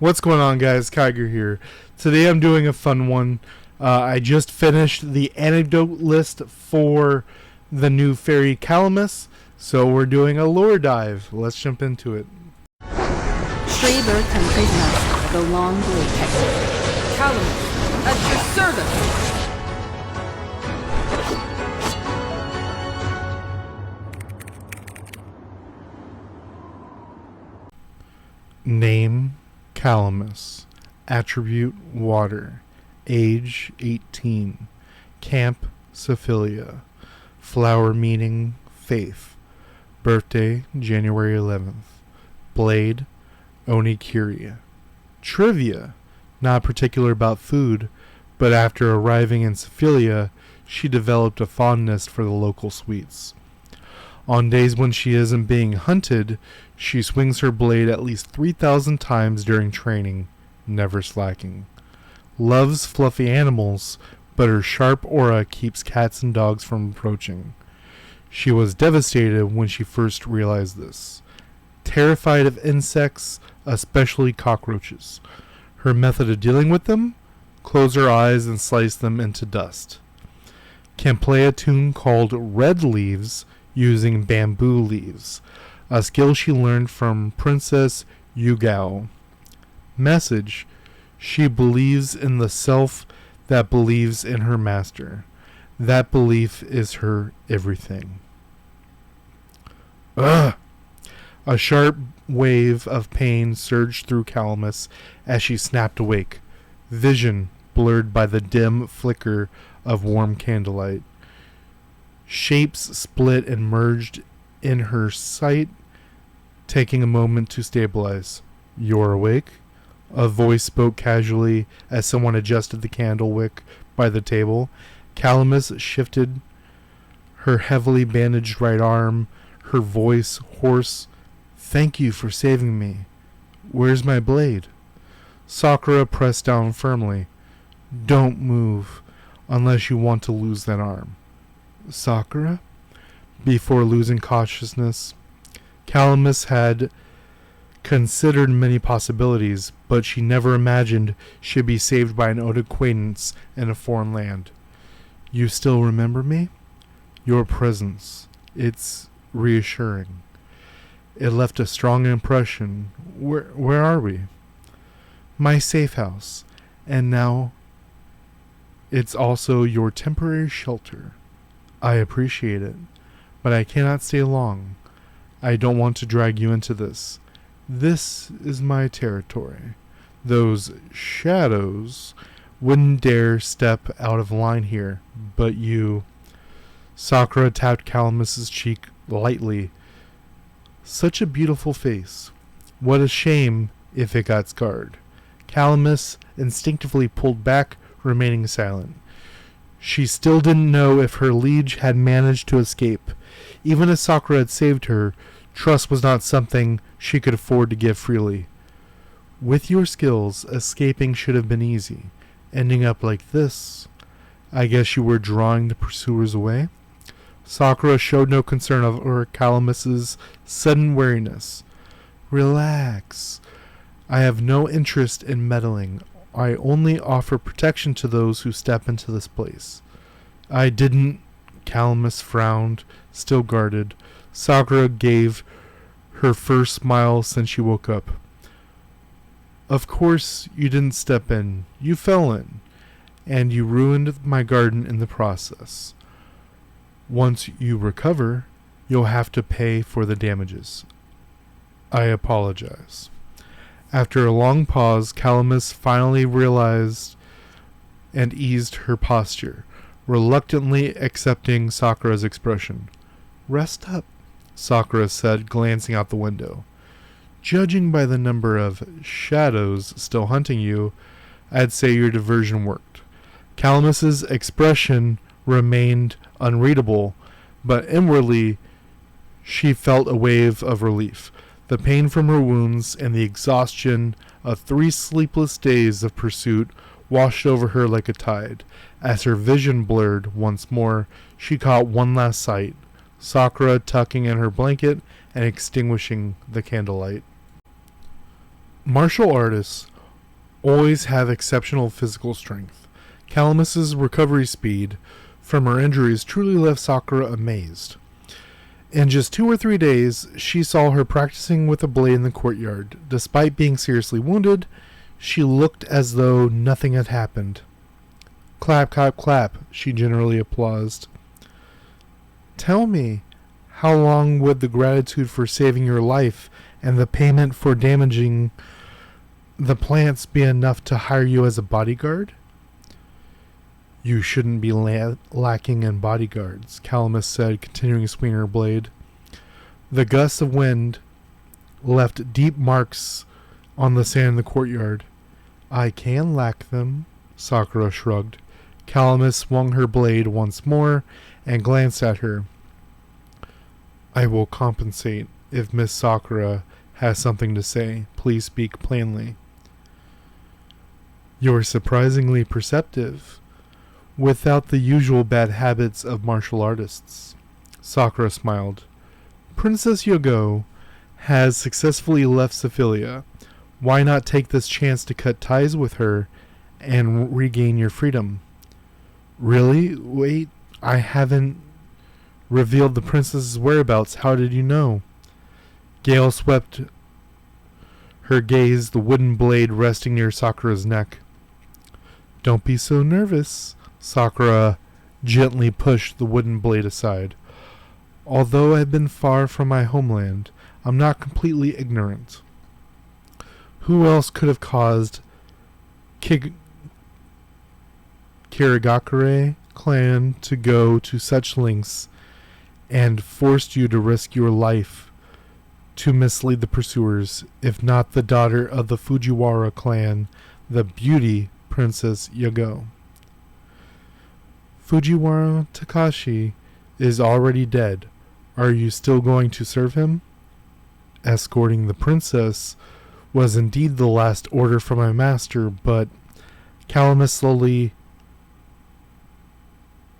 What's going on, guys? Kiger here. Today I'm doing a fun one. I just finished the anecdote list for the new fairy Calamus, so we're doing a lore dive. Let's jump into it. Tree Bird Country's master, the Long Blue Cat. Calamus, at your service! Name Calamus. Attribute water. Age 18. Camp Syphilia. Flower meaning faith. Birthday January 11th. Blade Onigiri. Trivia. Not particular about food, but after arriving in Syphilia, she developed a fondness for the local sweets. On days when she isn't being hunted, she swings her blade at least 3,000 times during training, never slacking. Loves fluffy animals, but her sharp aura keeps cats and dogs from approaching. She was devastated when she first realized this. Terrified of insects, especially cockroaches. Her method of dealing with them? Close her eyes and slice them into dust. Can play a tune called Red Leaves using bamboo leaves, a skill she learned from Princess Yujo. Message: she believes in the self that believes in her master. That belief is her everything. Ugh! A sharp wave of pain surged through Calamus as she snapped awake, vision blurred by the dim flicker of warm candlelight. Shapes split and merged in her sight, taking a moment to stabilize. "You're awake?" A voice spoke casually as someone adjusted the candle wick by the table. Calamus shifted her heavily bandaged right arm, her voice hoarse. "Thank you for saving me. Where's my blade?" Sakura pressed down firmly. "Don't move, unless you want to lose that arm." Sakura? Before losing consciousness, Calamus had considered many possibilities, but she never imagined she'd be saved by an old acquaintance in a foreign land. "You still remember me?" "Your presence. It's reassuring." It left a strong impression. Where are we?" "My safe house. And now it's also your temporary shelter." "I appreciate it, but I cannot stay long. I don't want to drag you into this. This is my territory. Those shadows wouldn't dare step out of line here, but you..." Sakura tapped Calamus's cheek lightly. "Such a beautiful face. What a shame if it got scarred." Calamus instinctively pulled back, remaining silent. She still didn't know if her liege had managed to escape. Even as Sakura had saved her, trust was not something she could afford to give freely. "With your skills, escaping should have been easy. Ending up like this, I guess you were drawing the pursuers away?" Sakura showed no concern over Calamus's sudden weariness. "Relax. I have no interest in meddling. I only offer protection to those who step into this place." "I didn't..." Calamus frowned, still guarded. Sakura gave her first smile since she woke up. "Of course you didn't step in. You fell in. And you ruined my garden in the process. Once you recover, you'll have to pay for the damages. I apologize." After a long pause, Calamus finally realized and eased her posture, reluctantly accepting Sakura's expression. "Rest up," Sakura said, glancing out the window. "Judging by the number of shadows still hunting you, I'd say your diversion worked." Calamus's expression remained unreadable, but inwardly she felt a wave of relief. The pain from her wounds and the exhaustion of 3 sleepless days of pursuit washed over her like a tide. As her vision blurred once more, she caught one last sight: Sakura tucking in her blanket and extinguishing the candlelight. Martial artists always have exceptional physical strength. Calamus's recovery speed from her injuries truly left Sakura amazed. In just 2 or 3 days, she saw her practicing with a blade in the courtyard. Despite being seriously wounded, she looked as though nothing had happened. Clap, clap, clap, she generally applauded. Tell me, how long would the gratitude for saving your life and the payment for damaging the plants be enough to hire you as a bodyguard? You shouldn't be lacking in bodyguards, Calamus said, continuing swinging her blade. The gusts of wind left deep marks on the sand in the courtyard. I can lack them, Sakura shrugged. Calamus swung her blade once more and glanced at her. I will compensate if Miss Sakura has something to say. Please speak plainly. You're surprisingly perceptive, without the usual bad habits of martial artists. Sakura smiled. Princess Yujo has successfully left Syphilia. Why not take this chance to cut ties with her and regain your freedom? Really? Wait, I haven't revealed the princess's whereabouts. How did you know? Gale swept her gaze, the wooden blade resting near Sakura's neck. Don't be so nervous. Sakura gently pushed the wooden blade aside. Although I've been far from my homeland, I'm not completely ignorant. Who else could have caused Kirigakure clan to go to such lengths and forced you to risk your life to mislead the pursuers, if not the daughter of the Fujiwara clan, the beauty Princess Yujo? Fujiwara Takashi is already dead. Are you still going to serve him? Escorting the princess was indeed the last order from my master, but Calamus slowly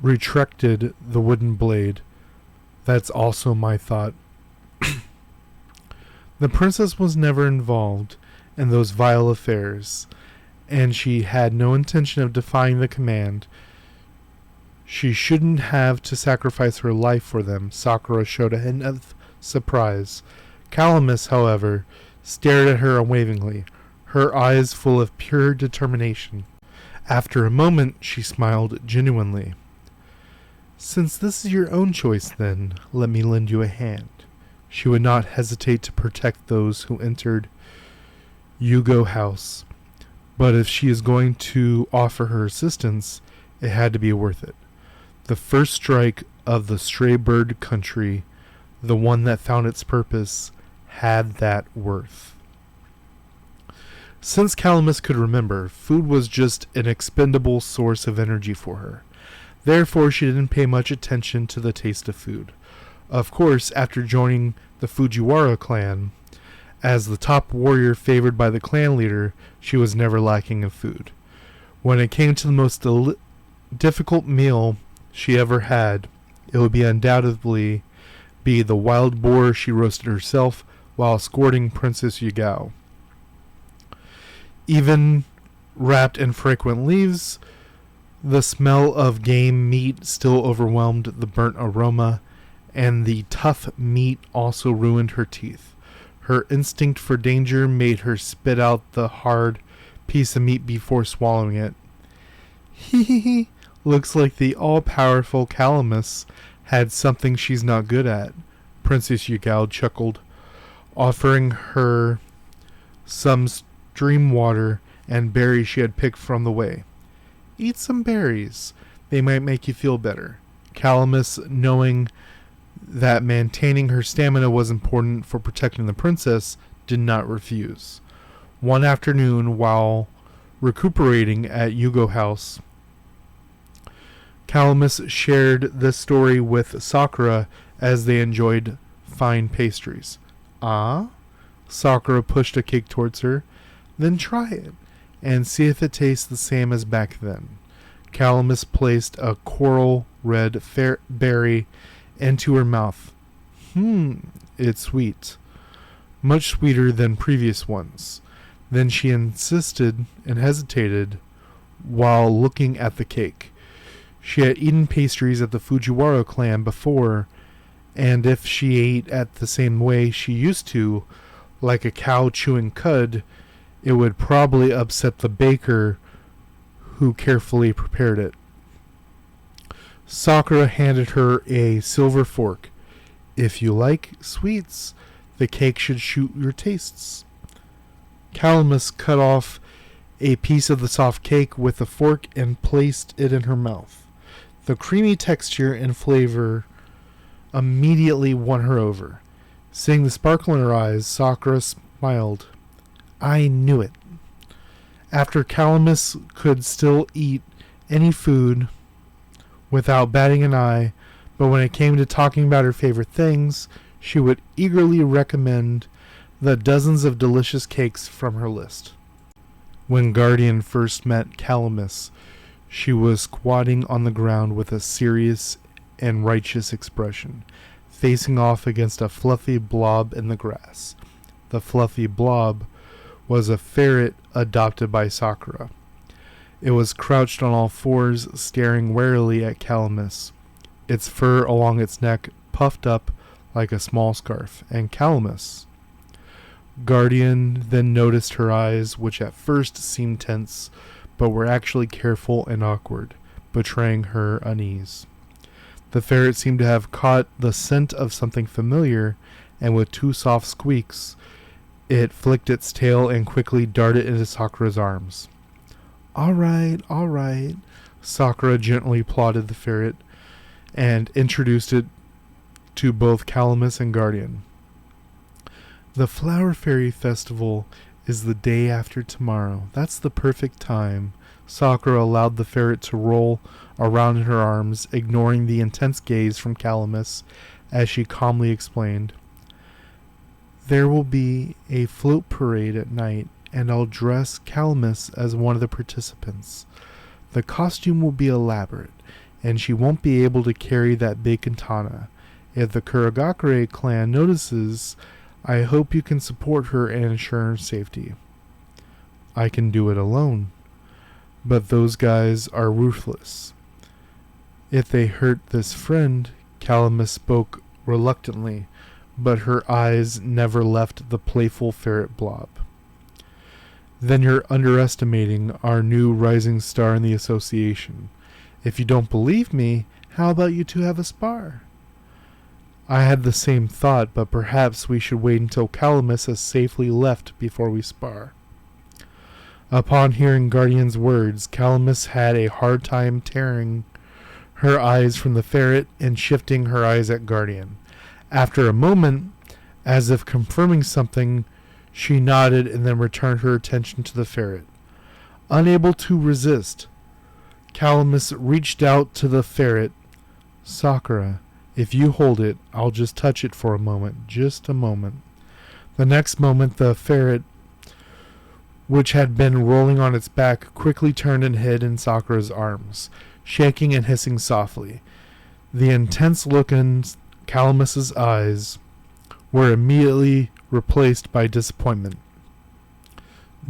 retracted the wooden blade. That's also my thought. The princess was never involved in those vile affairs, and she had no intention of defying the command. She shouldn't have to sacrifice her life for them. Sakura showed a hint of surprise. Calamus, however, stared at her unwaveringly, her eyes full of pure determination. After a moment, she smiled genuinely. Since this is your own choice, then, let me lend you a hand. She would not hesitate to protect those who entered Yugo House, but if she is going to offer her assistance, it had to be worth it. The first strike of the stray bird country, the one that found its purpose, had that worth. Since Calamus could remember, food was just an expendable source of energy for her. Therefore, she didn't pay much attention to the taste of food. Of course, after joining the Fujiwara clan, as the top warrior favored by the clan leader, she was never lacking in food. When it came to the most difficult meal she ever had, it would be undoubtedly be the wild boar she roasted herself while escorting Princess Yujo. Even wrapped in fragrant leaves, the smell of game meat still overwhelmed the burnt aroma, and the tough meat also ruined her teeth. Her instinct for danger made her spit out the hard piece of meat before swallowing it. Hee hee hee. Looks like the all-powerful Calamus had something she's not good at, Princess Yujo chuckled, offering her some stream water and berries she had picked from the way. Eat some berries. They might make you feel better. Calamus, knowing that maintaining her stamina was important for protecting the princess, did not refuse. One afternoon, while recuperating at Yugo House, Calamus shared this story with Sakura as they enjoyed fine pastries. Ah? Sakura pushed a cake towards her. Then try it, and see if it tastes the same as back then. Calamus placed a coral red berry into her mouth. It's sweet. Much sweeter than previous ones. Then she insisted and hesitated while looking at the cake. She had eaten pastries at the Fujiwara clan before, and if she ate at the same way she used to, like a cow chewing cud, it would probably upset the baker who carefully prepared it. Sakura handed her a silver fork. If you like sweets, the cake should suit your tastes. Calamus cut off a piece of the soft cake with a fork and placed it in her mouth. The creamy texture and flavor immediately won her over. Seeing the sparkle in her eyes, Sakura smiled. I knew it. After Calamus could still eat any food without batting an eye, but when it came to talking about her favorite things, she would eagerly recommend the dozens of delicious cakes from her list. When Guardian first met Calamus, she was squatting on the ground with a serious and righteous expression, facing off against a fluffy blob in the grass. The fluffy blob was a ferret adopted by Sakura. It was crouched on all fours, staring warily at Calamus, its fur along its neck puffed up like a small scarf, and Calamus. Guardian then noticed her eyes, which at first seemed tense, but were actually careful and awkward, betraying her unease. The ferret seemed to have caught the scent of something familiar, and with two soft squeaks, it flicked its tail and quickly darted into Sakura's arms. All right, Sakura gently applauded the ferret and introduced it to both Calamus and Guardian. The Flower Fairy Festival is the day after tomorrow. That's the perfect time. Sakura allowed the ferret to roll around in her arms, ignoring the intense gaze from Calamus as she calmly explained. There will be a float parade at night, and I'll dress Calamus as one of the participants. The costume will be elaborate, and she won't be able to carry that big katana. If the Kurogakure clan notices, I hope you can support her and ensure her safety. I can do it alone, but those guys are ruthless. If they hurt this friend, Calamus spoke reluctantly, but her eyes never left the playful ferret blob. Then you're underestimating our new rising star in the association. If you don't believe me, how about you two have a spar? I had the same thought, but perhaps we should wait until Calamus has safely left before we spar. Upon hearing Guardian's words, Calamus had a hard time tearing her eyes from the ferret and shifting her eyes at Guardian. After a moment, as if confirming something, she nodded and then returned her attention to the ferret. Unable to resist, Calamus reached out to the ferret. Sakura, if you hold it, I'll just touch it for a moment. Just a moment. The next moment, the ferret, which had been rolling on its back, quickly turned and hid in Sakura's arms, shaking and hissing softly. The intense look in Calamus's eyes were immediately replaced by disappointment.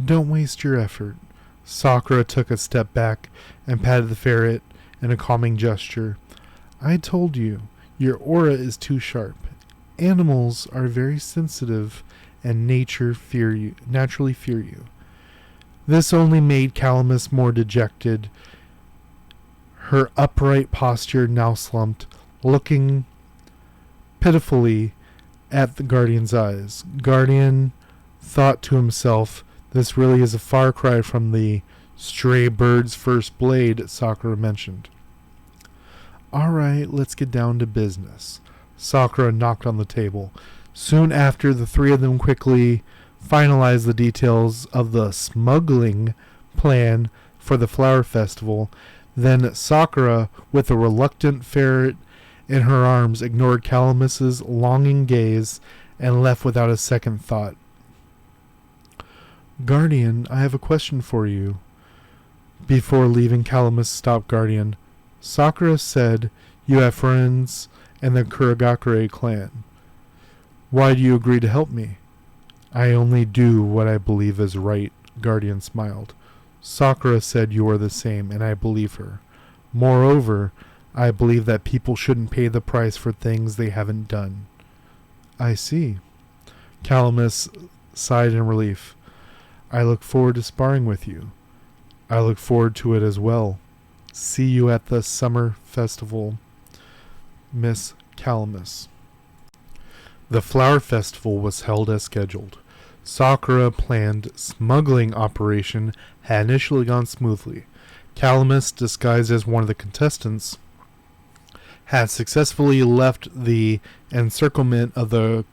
Don't waste your effort. Sakura took a step back and patted the ferret in a calming gesture. I told you, your aura is too sharp. Animals are very sensitive and naturally fear you. This only made Calamus more dejected. Her upright posture now slumped, looking pitifully at the Guardian's eyes. Guardian thought to himself, this really is a far cry from the stray bird's first blade Sakura mentioned. All right, let's get down to business. Sakura knocked on the table. Soon after, the three of them quickly finalized the details of the smuggling plan for the flower festival. Then Sakura, with a reluctant ferret in her arms, ignored Calamus's longing gaze and left without a second thought. Guardian, I have a question for you. Before leaving, Calamus stopped Guardian. Sakura said you have friends in the Kurogakure clan. Why do you agree to help me? I only do what I believe is right, Guardian smiled. Sakura said you are the same, and I believe her. Moreover, I believe that people shouldn't pay the price for things they haven't done. I see. Calamus sighed in relief. I look forward to sparring with you. I look forward to it as well. See you at the summer festival, Miss Calamus. The flower festival was held as scheduled. Sakura planned smuggling operation had initially gone smoothly. Calamus, disguised as one of the contestants, had successfully left the encirclement of the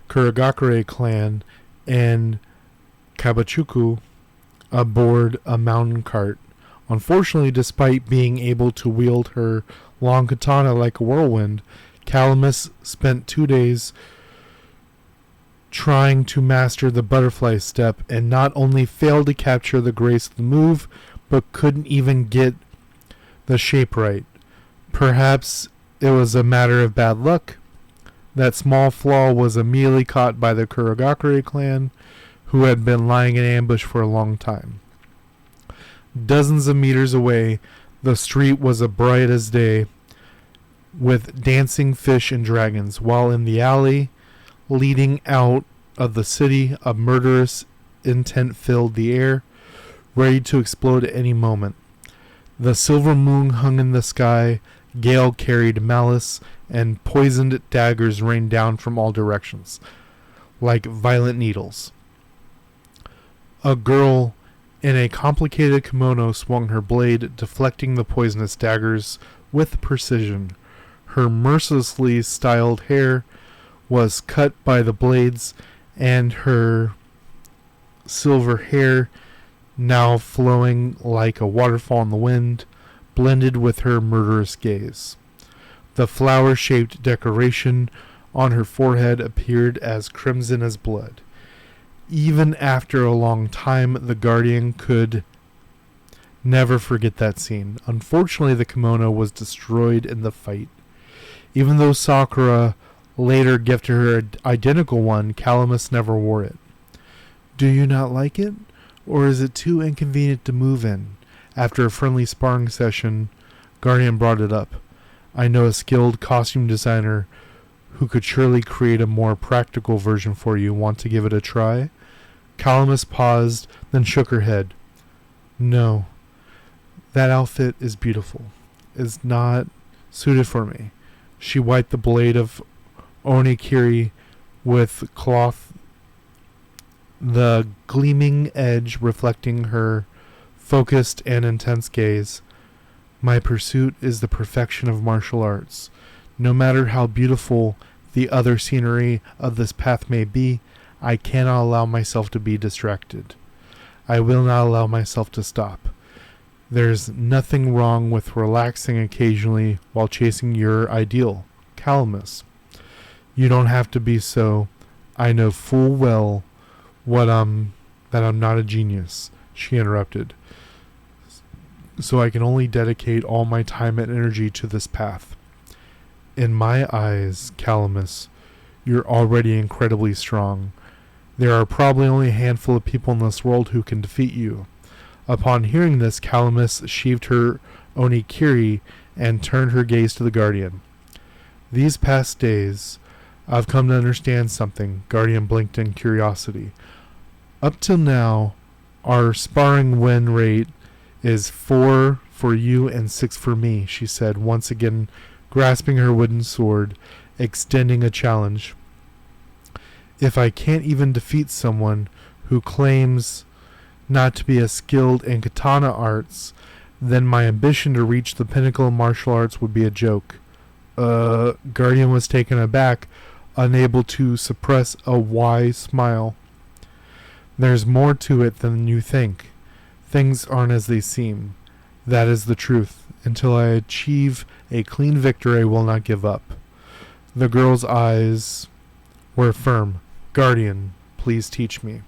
Kurogakure clan in Kabachuku aboard a mountain cart. Unfortunately, despite being able to wield her long katana like a whirlwind, Calamus spent 2 days trying to master the butterfly step and not only failed to capture the grace of the move, but couldn't even get the shape right. Perhaps it was a matter of bad luck. That small flaw was immediately caught by the Kurogakure clan, who had been lying in ambush for a long time. Dozens of meters away, the street was as bright as day, with dancing fish and dragons, while in the alley leading out of the city, a murderous intent filled the air, ready to explode at any moment. The silver moon hung in the sky, gale carried malice, and poisoned daggers rained down from all directions, like violent needles. A girl in a complicated kimono swung her blade, deflecting the poisonous daggers with precision. Her mercilessly styled hair was cut by the blades, and her silver hair, now flowing like a waterfall in the wind, blended with her murderous gaze. The flower-shaped decoration on her forehead appeared as crimson as blood. Even after a long time, the Guardian could never forget that scene. Unfortunately, the kimono was destroyed in the fight. Even though Sakura later gifted her an identical one, Calamus never wore it. Do you not like it? Or is it too inconvenient to move in? After a friendly sparring session, Guardian brought it up. I know a skilled costume designer who could surely create a more practical version for you. Want to give it a try? Calamus paused, then shook her head. No. That outfit is beautiful. It's not suited for me. She wiped the blade of onikiri with cloth, the gleaming edge reflecting her focused and intense gaze. My pursuit is the perfection of martial arts. No matter how beautiful the other scenery of this path may be, I cannot allow myself to be distracted. I will not allow myself to stop. There's nothing wrong with relaxing occasionally while chasing your ideal, Calamus. You don't have to be so. I know full well that I'm not a genius, she interrupted. So I can only dedicate all my time and energy to this path. In my eyes, Calamus, you're already incredibly strong. There are probably only a handful of people in this world who can defeat you. Upon hearing this, Calamus sheathed her onikiri and turned her gaze to the Guardian. These past days, I've come to understand something. Guardian blinked in curiosity. Up till now, our sparring win rate is 4 for you and 6 for me, she said, once again grasping her wooden sword, extending a challenge. If I can't even defeat someone who claims not to be as skilled in katana arts, then my ambition to reach the pinnacle of martial arts would be a joke. Guardian was taken aback, unable to suppress a wise smile. There's more to it than you think. Things aren't as they seem. That is the truth. Until I achieve a clean victory, I will not give up. The girl's eyes were firm. Guardian, please teach me.